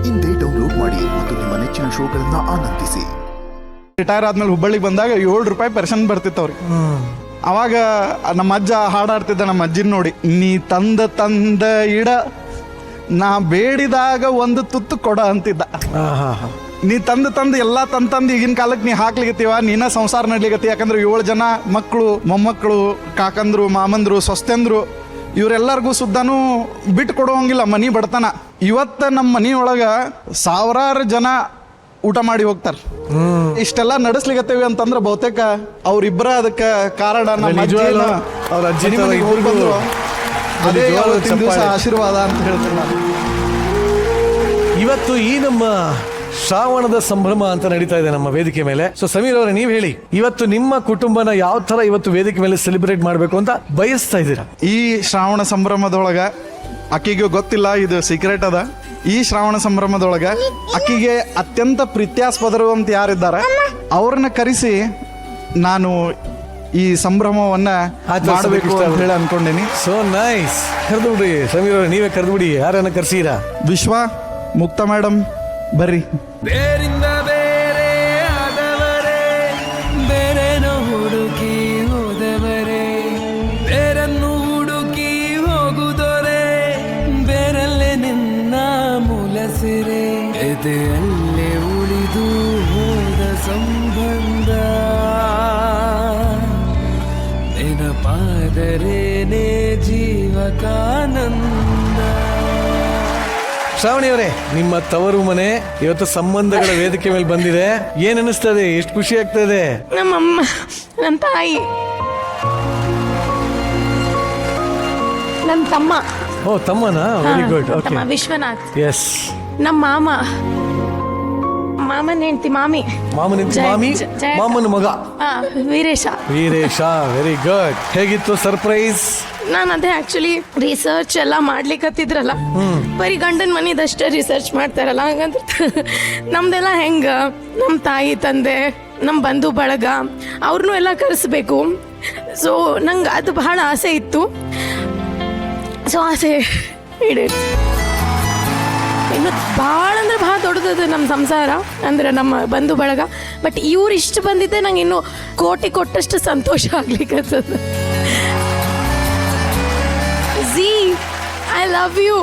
ಇಂದೇ ಡೌನ್ಲೋಡ್ ಮಾಡಿ ಮತ್ತು ನಿಮ್ಮ ನೆಚ್ಚಿನ ಶೋಗಳನ್ನ ಆನಂದಿಸಿ. ರಿಟೈರ್ ಆದ್ಮೇಲೆ ಹುಬ್ಬಳ್ಳಿಗೆ ಬಂದಾಗ ₹7 ಪೆನ್ಷನ್ ಬರ್ತಿತ್ತು ಅವ್ರಿಗೆ. ಅವಾಗ ನಮ್ಮ ಅಜ್ಜ ಹಾಡಾಡ್ತಿದ್ದ, ನಮ್ಮ ಅಜ್ಜಿನ ನೋಡಿ, ನೀ ತಂದ ಇಡ ನಾ ಬೇಡಿದಾಗ ಒಂದು ತುತ್ತು ಕೊಡ ಅಂತಿದ್ದ. ನೀ ತಂದು ಎಲ್ಲ ತಂದು ಈಗಿನ ಕಾಲಕ್ಕೆ ನೀ ಹಾಕ್ಲಿಗತ್ತೀವ, ನೀನ ಸಂಸಾರ ನಡ್ಲಿಗತ್ತಿ. ಯಾಕಂದ್ರೆ 7 ಜನ ಮಕ್ಕಳು, ಮೊಮ್ಮಕ್ಕಳು, ಕಾಕಂದ್ರು, ಮಾಮಂದ್ರು, ಸೊಸ್ತೆಂದ್ರು, ಇವರೆಲ್ಲರಿಗೂ ಸುದ್ದಾನು ಬಿಟ್ಟು ಕೊಡುವಂಗಿಲ್ಲ ಮನಿ ಬಡತನ. ಇವತ್ತು ನಮ್ಮ ಮನಿಯೊಳಗೆ ಸಾವಿರಾರು ಜನ ಊಟ ಮಾಡಿ ಹೋಗ್ತಾರೆ. ಇಷ್ಟೆಲ್ಲ ನಡೆಸ್ಲಿಗತ್ತೇವಿ ಅಂತಂದ್ರೆ ಬಹುತೇಕ ಅವ್ರಿಬ್ಬರ ಅದಕ್ಕೆ ಕಾರಣ. ನಮ್ಮ ಅದೇ ಇವತ್ತಿನ ದಿವಸ ಆಶೀರ್ವಾದ ಅಂತ ಹೇಳ್ತೀನಿ ನಾನು. ಇವತ್ತು ಈ ನಮ್ಮ ಶ್ರಾವಣದ ಸಂಭ್ರಮ ಅಂತ ನಡೀತಾ ಇದೆ ನಮ್ಮ ವೇದಿಕೆ ಮೇಲೆ. ಸೊ ಸಮೀರ್ ಅವರೇ, ನೀವು ಹೇಳಿ, ಇವತ್ತು ನಿಮ್ಮ ಕುಟುಂಬನ ಯಾವ ತರ ಇವತ್ತು ವೇದಿಕೆ ಮೇಲೆ ಸೆಲೆಬ್ರೇಟ್ ಮಾಡಬೇಕು ಅಂತ ಬಯಸ್ತಾ ಇದ್ದೀರಾ? ಈ ಶ್ರಾವಣ ಸಂಭ್ರಮದೊಳಗ ಅಕ್ಕಿಗೆ ಗೊತ್ತಿಲ್ಲ, ಇದು ಸೀಕ್ರೆಟ್ ಅದ. ಈ ಶ್ರಾವಣ ಸಂಭ್ರಮದೊಳಗ ಅಕ್ಕಿಗೆ ಅತ್ಯಂತ ಪ್ರೀತ್ಯಾಸ್ಪದರು ಅಂತ ಯಾರಿದ್ದಾರೆ ಅವ್ರನ್ನ ಕರೆಸಿ ನಾನು ಈ ಸಂಭ್ರಮವನ್ನ ಮಾಡಬೇಕು ಅಂತ ಹೇಳಿ ಅನ್ಕೊಂಡೇನಿ. So nice. ಕರೆದು ಬಿಡ್ರಿ ಸಮೀರ್ ಅವರೇ, ನೀವೇ ಕರೆದು ಬಿಡಿ. ಯಾರನ್ನ ಕರ್ಸೀರಾ? ವಿಶ್ವ, ಮುಕ್ತ ಮೇಡಮ್ ಬರ್ರಿ. ಬೇರಿಂದ ಬೇರೆ ಆದವರೇ, ಬೇರೆನ ಹುಡುಕಿ ಹೋದವರೇ, ಬೇರನ್ನು ಹುಡುಕಿ ಹೋಗುದೊರೆ, ಬೇರಲ್ಲೇ ನಿನ್ನ ಮುಲಸಿರೆ, ಎದೆಯಲ್ಲೇ ಉಳಿದು ಹೋದ ಸಂಬಂಧ ನೆನಪಾದರೇನೇ ಜೀವಕಾನಂದ. ಶ್ರಾವಣಿಯವರೇ, ನಿಮ್ಮ ತವರು ಮನೆ ಇವತ್ತು ಸಂಬಂಧಗಳ ವೇದಿಕೆ ಮೇಲೆ ಬಂದಿದೆ. ಏನ್ ಅನಿಸ್ತದೆ? ಎಷ್ಟು ಖುಷಿ ಆಗ್ತದೆ? ನಮ್ಮಮ್ಮ, ನನ್ನ ತಾಯಿ, ನನ್ನ ತಮ್ಮ. ಓ, ತಮ್ಮನಾ? Very good. Okay, Vishwanath. Yes. ನಮ್ಮ ಮಾಮನ ಹೆಂಡತಿ ಮಾಮಿ. ಮಾಮನ ಹೆಂಡತಿ ಮಾಮಿ, ಮಾಮನ ಮಗ ವೀರೇಶ. Very good. ಹೇಗಿತ್ತು ಸರ್ಪ್ರೈಸ್? ನಾನು ಅದೇ ಆಕ್ಚುಲಿ ರಿಸರ್ಚ್ ಎಲ್ಲ ಮಾಡ್ಲಿಕ್ಕತ್ತಿದ್ರಲ್ಲ, ಬರೀ ಗಂಡನ ಮನೆದಷ್ಟೇ ರಿಸರ್ಚ್ ಮಾಡ್ತಾರಲ್ಲ, ಹಂಗಂತ ನಮ್ದೆಲ್ಲ ಹೆಂಗ ನಮ್ಮ ತಾಯಿ ತಂದೆ, ನಮ್ಮ ಬಂಧು ಬಳಗ ಅವ್ರನ್ನೂ ಎಲ್ಲ ಕರೆಸ್ಬೇಕು. ಸೊ ನಂಗೆ ಅದು ಬಹಳ ಆಸೆ ಇತ್ತು. ಸೊ ಆಸೆ ಈಡೇರಿತು. ಇನ್ನು ಭಾಳ ಅಂದ್ರೆ ಭಾಳ ದೊಡ್ಡದದು ನಮ್ಮ ಸಂಸಾರ, ಅಂದ್ರೆ ನಮ್ಮ ಬಂಧು ಬಳಗ. ಬಟ್ ಇವ್ರು ಇಷ್ಟು ಬಂದಿದ್ದೆ ನಂಗೆ ಇನ್ನು ಕೋಟಿ ಕೊಟ್ಟಷ್ಟು ಸಂತೋಷ ಆಗ್ಲಿಕ್ಕತ್ತದ. Zee, I love you.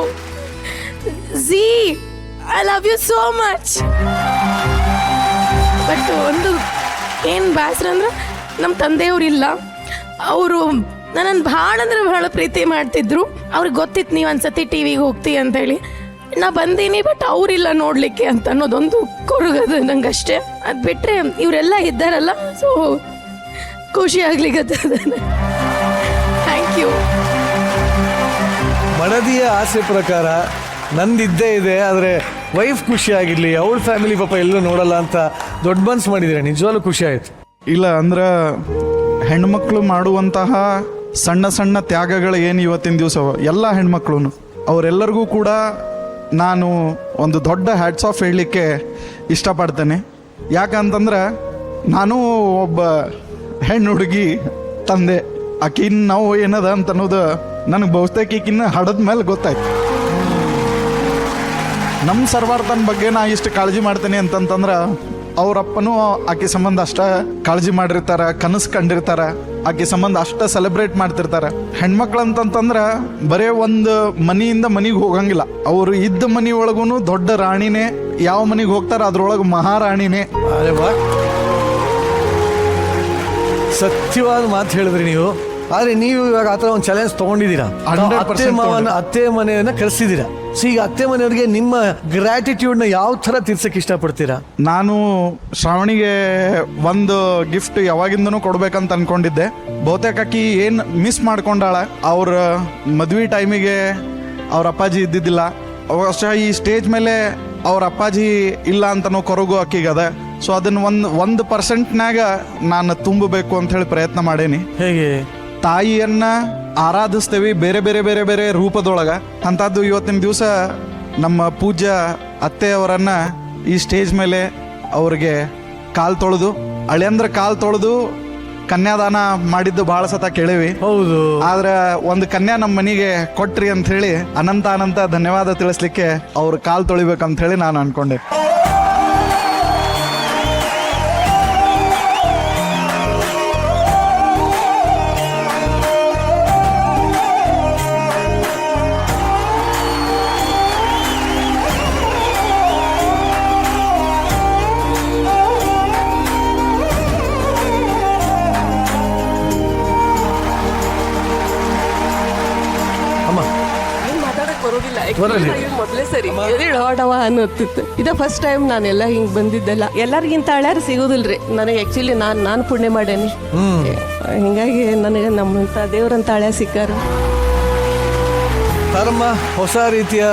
Zee, I love you so much. But ಒಂದು ಏನು ಬೇಸರ ಅಂದ್ರೆ ನಮ್ಮ ತಂದೆಯವ್ರಿಲ್ಲ. ಅವರು ನನ್ನನ್ನು ಭಾಳ ಅಂದ್ರೆ ಭಾಳ ಪ್ರೀತಿ ಮಾಡ್ತಿದ್ರು. ಅವ್ರಿಗೆ ಗೊತ್ತಿತ್ತು ನೀವು ಒಂದ್ಸತಿ ಟಿವಿಗೆ ಹೋಗ್ತೀವಿ ಅಂತೇಳಿ. ನಾ ಬಂದೀನಿ, ಬಟ್ ಅವರಿಲ್ಲ ನೋಡಲಿಕ್ಕೆ ಅಂತ ಅನ್ನೋದೊಂದು ಕೊರಗದು ನಂಗಷ್ಟೇ. ಅದು ಬಿಟ್ಟರೆ ಇವರೆಲ್ಲ ಇದ್ದಾರಲ್ಲ, ಸೊ ಖುಷಿ ಆಗ್ಲಿಕ್ಕತ್ತದ. Thank you. ಮಡದಿಯ ಆಸೆ ಪ್ರಕಾರ ನಂದಿದ್ದೇ ಇದೆ, ಆದರೆ ವೈಫ್ ಖುಷಿ ಆಗಿರ್ಲಿ, ಅವಳ ಫ್ಯಾಮಿಲಿ ಪಾಪ ಎಲ್ಲೂ ನೋಡಲ್ಲ ಅಂತ ದೊಡ್ಡ ಮನ್ಸು ಮಾಡಿದ್ರೆ ನಿಜವಾಗ್ಲೂ ಖುಷಿ ಆಯ್ತು. ಇಲ್ಲ ಅಂದ್ರೆ ಹೆಣ್ಮಕ್ಳು ಮಾಡುವಂತಹ ಸಣ್ಣ ಸಣ್ಣ ತ್ಯಾಗಗಳು ಏನು ಇವತ್ತಿನ ದಿವಸ ಎಲ್ಲ ಹೆಣ್ಮಕ್ಳು ಅವರೆಲ್ಲರಿಗೂ ಕೂಡ ನಾನು ಒಂದು ದೊಡ್ಡ ಹ್ಯಾಟ್ಸ್ ಆಫ್ ಹೇಳಲಿಕ್ಕೆ ಇಷ್ಟಪಡ್ತೇನೆ. ಯಾಕಂತಂದ್ರೆ ನಾನು ಒಬ್ಬ ಹೆಣ್ಣು ಹುಡುಗಿ ತಂದೆ. ಆಕಿನ್ ನಾವು ಏನದ ಅಂತ ಅನ್ನೋದು ನನಗೆ ಬಹುತೇಕ ಈಕಿನ್ನ ಹಡದ ಮೇಲೆ ಗೊತ್ತಾಯ್ತು. ನಮ್ಮ ಸರ್ವಾರ್ಥನ ಬಗ್ಗೆ ನಾ ಇಷ್ಟು ಕಾಳಜಿ ಮಾಡ್ತೇನೆ ಅಂತಂತಂದ್ರೆ ಅವರಪ್ಪನೂ ಆಕೆ ಸಂಬಂಧ ಅಷ್ಟ ಕಾಳಜಿ ಮಾಡಿರ್ತಾರೆ, ಕನಸು ಕಂಡಿರ್ತಾರೆ, ಆಕೆ ಸಂಬಂಧ ಅಷ್ಟ ಸೆಲೆಬ್ರೇಟ್ ಮಾಡ್ತಿರ್ತಾರೆ. ಹೆಣ್ಮಕ್ಳು ಅಂತಂತಂದ್ರೆ ಬರೇ ಒಂದು ಮನೆಯಿಂದ ಮನೆಗೆ ಹೋಗಂಗಿಲ್ಲ. ಅವರು ಇದ್ದ ಮನೆ ಒಳಗೂ ದೊಡ್ಡ ರಾಣಿನೇ. ಯಾವ ಮನೆಗೆ ಹೋಗ್ತಾರೆ ಅದ್ರೊಳಗೆ ಮಹಾರಾಣಿನೇ. ಸತ್ಯವಾದ ಮಾತು ಹೇಳಿದ್ರಿ ನೀವು. ಆದ್ರೆ ನೀವು ಇವಾಗ ಆತರ ಒಂದು ಚಾಲೆಂಜ್ ತಗೊಂಡಿದ್ದೀರಾ, ಅತ್ತೆ ಮನೆಯನ್ನ ಕರೆಸಿದ್ದೀರಾ. ಸೊ ಈಗ ಅತ್ತೆ ಮನೆಯವ್ರಿಗೆ ನಿಮ್ಮ ಗ್ರಾಟಿಟ್ಯೂಡ್ನ ಯಾವ ಥರ ತೀರ್ಸಕ್ಕೆ ಇಷ್ಟಪಡ್ತೀರಾ? ನಾನು ಶ್ರಾವಣಿಗೆ ಒಂದು ಗಿಫ್ಟ್ ಯಾವಾಗಿಂದನೂ ಕೊಡ್ಬೇಕಂತ ಅನ್ಕೊಂಡಿದ್ದೆ. ಬಹುತೇಕ ಆಕಿ ಏನು ಮಿಸ್ ಮಾಡ್ಕೊಂಡಾಳ. ಅವ್ರ ಮದ್ವೆ ಟೈಮಿಗೆ ಅವ್ರ ಅಪ್ಪಾಜಿ ಇದ್ದಿದ್ದಿಲ್ಲ. ಅವಾಗ ಈ ಸ್ಟೇಜ್ ಮೇಲೆ ಅವ್ರ ಅಪ್ಪಾಜಿ ಇಲ್ಲ ಅಂತನೋ ಕೊರಗು ಆಕಿಗದ. ಸೊ ಅದನ್ನ ಒಂದು ಪರ್ಸೆಂಟ್ನಾಗ ನಾನು ತುಂಬಬೇಕು ಅಂತ ಹೇಳಿ ಪ್ರಯತ್ನ ಮಾಡೇನಿ. ಹೇಗೆ? ತಾಯಿಯನ್ನ ಆರಾಧಿಸ್ತೇವೆ ಬೇರೆ ಬೇರೆ ಬೇರೆ ಬೇರೆ ರೂಪದೊಳಗ. ಅಂಥದ್ದು ಇವತ್ತಿನ ದಿವಸ ನಮ್ಮ ಪೂಜ್ಯ ಅತ್ತೆಯವರನ್ನ ಈ ಸ್ಟೇಜ್ ಮೇಲೆ ಅವ್ರಿಗೆ ಕಾಲು ತೊಳೆದು, ಅಳೆಯಂದ್ರ ಕಾಲು ತೊಳೆದು ಕನ್ಯಾದಾನ ಮಾಡಿದ್ದು ಬಹಳ ಸತ ಕೇಳೇವಿ. ಹೌದು. ಆದ್ರೆ ಒಂದು ಕನ್ಯಾ ನಮ್ಮ ಮನೆಗೆ ಕೊಟ್ರಿ ಅಂತ ಹೇಳಿ ಅನಂತ ಧನ್ಯವಾದ ತಿಳಿಸ್ಲಿಕ್ಕೆ ಅವ್ರ ಕಾಲ್ ತೊಳಿಬೇಕಂತ ಹೇಳಿ ನಾನು ಅನ್ಕೊಂಡೆ. ಅಮ್ಮ ಏನ್ ಮಾತಾಡಕ್ ಬರೋದಿಲ್ಲ ಬರೋದಿಲ್ಲ. ಮೊದಲೇ ಸರಿ ಹಾಡವ ಅನ್ನತ್ತಿತ್ತು. ಇದ ಫಸ್ಟ್ ಟೈಮ್ ನಾನೆಲ್ಲ ಹಿಂಗ್ ಬಂದಿದ್ದೆಲ್ಲ. ಎಲ್ಲರಿಗಿಂತ ಹಳ್ಯಾರ ಸಿಗೋದಿಲ್ರಿ ನನಗೆ. ಆಕ್ಚುಲಿ ನಾನು ಪುಣ್ಯ ಮಾಡೇನಿ, ಹಿಂಗಾಗಿ ನನಗೆ ನಮ್ಮಂತ ದೇವ್ರಂತ ಹಳ್ಯ ಸಿಕ್ಕಾರು. ತಾರಮ್ಮ, ಹೊಸ ರೀತಿಯ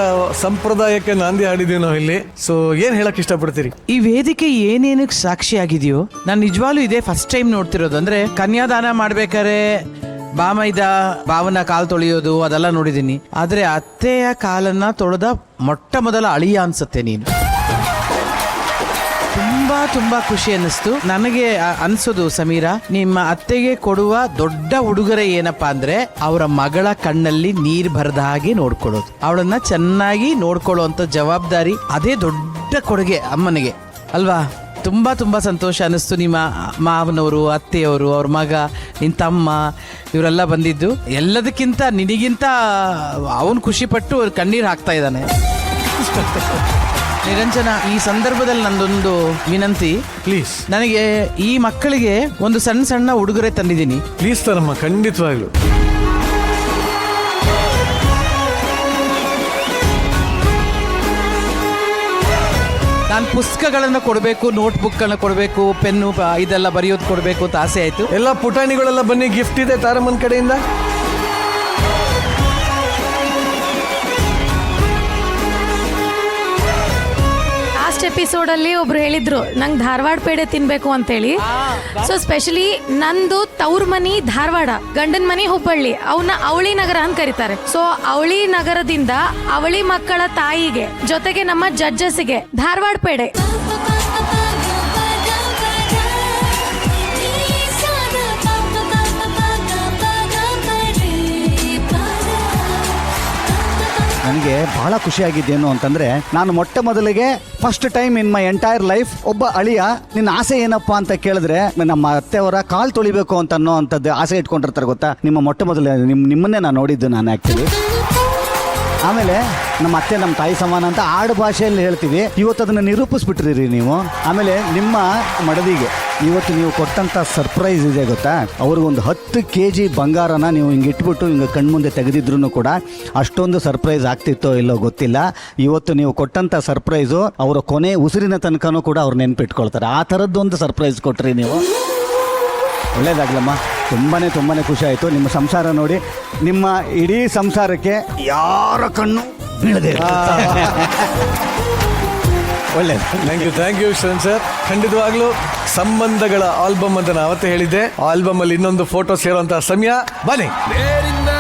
ಸಂಪ್ರದಾಯಕ್ಕೆ ನಾಂದಿ ಹಾಡಿದೀವಿ ನಾವು ಇಲ್ಲಿ. ಸೊ ಏನ್ ಹೇಳಕ್ ಇಷ್ಟಪಡ್ತೀರಿ? ಈ ವೇದಿಕೆ ಏನೇನಕ್ಕೆ ಸಾಕ್ಷಿ ಆಗಿದೆಯೋ ನಾನು ನಿಜವಾಗ್ಲೂ ಇದೇ ಫಸ್ಟ್ ಟೈಮ್ ನೋಡ್ತಿರೋದು. ಅಂದ್ರೆ ಕನ್ಯಾದಾನ ಮಾಡ್ಬೇಕಾರೆ ಬಾಮೈದ ಬಾವನ ಕಾಲ್ ತೊಳೆಯೋದು ಅದೆಲ್ಲ ನೋಡಿದೀನಿ. ಆದ್ರೆ ಅತ್ತೆಯ ಕಾಲನ್ನ ತೊಳೆದ ಮೊಟ್ಟ ಮೊದಲ ಅಳಿಯ ಅನ್ಸುತ್ತೆ ನೀನು. ತುಂಬಾ ಖುಷಿ ಅನ್ನಿಸ್ತು ನನಗೆ. ಅನ್ಸೋದು ಸಮೀರಾ, ನಿಮ್ಮ ಅತ್ತೆಗೆ ಕೊಡುವ ದೊಡ್ಡ ಉಡುಗೊರೆ ಏನಪ್ಪಾ ಅಂದ್ರೆ ಅವರ ಮಗಳ ಕಣ್ಣಲ್ಲಿ ನೀರ್ ಬರದ ಹಾಗೆ ನೋಡ್ಕೊಳ್ಳೋದು, ಅವಳನ್ನ ಚೆನ್ನಾಗಿ ನೋಡ್ಕೊಳ್ಳುವಂತ ಜವಾಬ್ದಾರಿ. ಅದೇ ದೊಡ್ಡ ಕೊಡುಗೆ ಅಮ್ಮನಿಗೆ ಅಲ್ವಾ? ತುಂಬಾ ಸಂತೋಷ ಅನ್ನಿಸ್ತು. ನಿಮ್ಮ ಮಾವನವರು, ಅತ್ತೆಯವರು, ಅವ್ರ ಮಗ, ನಿನ್ನ ತಮ್ಮ ಇವರೆಲ್ಲ ಬಂದಿದ್ದು. ಎಲ್ಲದಕ್ಕಿಂತ ನಿನಗಿಂತ ಅವನು ಖುಷಿ ಪಟ್ಟು ಕಣ್ಣೀರು ಹಾಕ್ತಾ ಇದ್ದಾನೆ. ನಿರಂಜನ, ಈ ಸಂದರ್ಭದಲ್ಲಿ ನಂದೊಂದು ವಿನಂತಿ, ಪ್ಲೀಸ್ ನನಗೆ ಈ ಮಕ್ಕಳಿಗೆ ಒಂದು ಸಣ್ಣ ಉಡುಗೊರೆ ತಂದಿದ್ದೀನಿ. ಪ್ಲೀಸ್ ತಾರಮ್ಮ, ಖಂಡಿತವಾಗ್ಲು. ನಾನು ಪುಸ್ತಕಗಳನ್ನ ಕೊಡಬೇಕು, ನೋಟ್ಬುಕ್ಗಳನ್ನ ಕೊಡಬೇಕು, ಪೆನ್ನು ಇದೆಲ್ಲ ಬರೆಯೋದು ಕೊಡಬೇಕು ಅಂತ ಆಸೆ ಆಯ್ತು. ಎಲ್ಲ ಪುಟಾಣಿಗಳೆಲ್ಲ ಬನ್ನಿ, ಗಿಫ್ಟ್ ಇದೆ ತಾರಮ್ಮನ ಕಡೆಯಿಂದ. ಲಾಸ್ಟ್ ಎಪಿಸೋಡಲ್ಲಿ ಒಬ್ರು ಹೇಳಿದ್ರು ನಂಗೆ ಧಾರವಾಡ ಪೇಡೆ ತಿನ್ಬೇಕು ಅಂತೇಳಿ. ಸೊ ಸ್ಪೆಷಲಿ ನಂದು ತವ್ರ ಮನಿ ಧಾರವಾಡ, ಗಂಡನ ಮನಿ ಹುಬ್ಬಳ್ಳಿ. ಅವನ್ನ ಅವಳಿ ನಗರ ಅಂತ ಕರೀತಾರೆ. ಸೊ ಅವಳಿ ನಗರದಿಂದ ಅವಳಿ ಮಕ್ಕಳ ತಾಯಿಗೆ ಜೊತೆಗೆ ನಮ್ಮ ಜಡ್ಜಸ್ಗೆ ಧಾರವಾಡ ಪೇಡೆ. ನನಗೆ ಬಹಳ ಖುಷಿಯಾಗಿದ್ದೇನು ಅಂತಂದರೆ, ನಾನು ಮೊಟ್ಟ ಮೊದಲಿಗೆ first time in my entire life ಒಬ್ಬ ಅಳಿಯ ನಿನ್ನ ಆಸೆ ಏನಪ್ಪ ಅಂತ ಕೇಳಿದ್ರೆ ನಮ್ಮ ಅತ್ತೆಯವರ ಕಾಲು ತೊಳಿಬೇಕು ಅಂತ ಅನ್ನೋ ಅಂಥದ್ದು ಆಸೆ ಇಟ್ಕೊಂಡಿರ್ತಾರೆ ಗೊತ್ತಾ. ನಿಮ್ಮ ಮೊಟ್ಟ ಮೊದಲ ನಿಮ್ಮನ್ನೇ ನಾನು ನೋಡಿದ್ದು ನಾನು ಆ್ಯಕ್ಚುಲಿ. ಆಮೇಲೆ ನಮ್ಮ ಅತ್ತೆ ನಮ್ಮ ತಾಯಿ ಸಮಾನ ಅಂತ ಆಡು ಭಾಷೆಯಲ್ಲಿ ಹೇಳ್ತೀವಿ. ಇವತ್ತು ಅದನ್ನು ನಿರೂಪಿಸ್ಬಿಟ್ರಿ ನೀವು. ಆಮೇಲೆ ನಿಮ್ಮ ಮಡದಿಗೆ ಇವತ್ತು ನೀವು ಕೊಟ್ಟಂಥ ಸರ್ಪ್ರೈಸ್ ಇದೆ ಗೊತ್ತಾ. ಅವ್ರಿಗೊಂದು 10 kg ಬಂಗಾರನ ನೀವು ಹಿಂಗೆ ಇಟ್ಬಿಟ್ಟು ಹಿಂಗೆ ಕಣ್ಮುಂದೆ ತೆಗೆದಿದ್ರು ಕೂಡ ಅಷ್ಟೊಂದು ಸರ್ಪ್ರೈಸ್ ಆಗ್ತಿತ್ತೋ ಇಲ್ಲೋ ಗೊತ್ತಿಲ್ಲ. ಇವತ್ತು ನೀವು ಕೊಟ್ಟಂಥ ಸರ್ಪ್ರೈಸು ಅವರ ಕೊನೆ ಉಸಿರಿನ ತನಕನೂ ಕೂಡ ಅವ್ರು ನೆನ್ಪಿಟ್ಕೊಳ್ತಾರೆ. ಆ ಥರದ್ದೊಂದು ಸರ್ಪ್ರೈಸ್ ಕೊಟ್ರಿ ನೀವು. ಒಳ್ಳೇದಾಗ್ಲಮ್ಮ. ತುಂಬಾ ಖುಷಿ ಆಯಿತು. ನಿಮ್ಮ ಸಂಸಾರ ನೋಡಿ, ನಿಮ್ಮ ಇಡೀ ಸಂಸಾರಕ್ಕೆ ಯಾರ ಕಣ್ಣು ಬೀಳದೆ. ಒಳ್ಳೇದು. Thank you Sharan sir. ಖಂಡಿತವಾಗ್ಲೂ ಸಂಬಂಧಗಳ ಆಲ್ಬಮ್ ಅಂತ ನಾನು ಅವತ್ತೇ ಹೇಳಿದ್ದೆ. ಆಲ್ಬಮ್ ಅಲ್ಲಿ ಇನ್ನೊಂದು ಫೋಟೋ ಸೇರುವಂತಹ ಸಮಯ. ಬನ್ನಿ. ಬೇರಿಂದ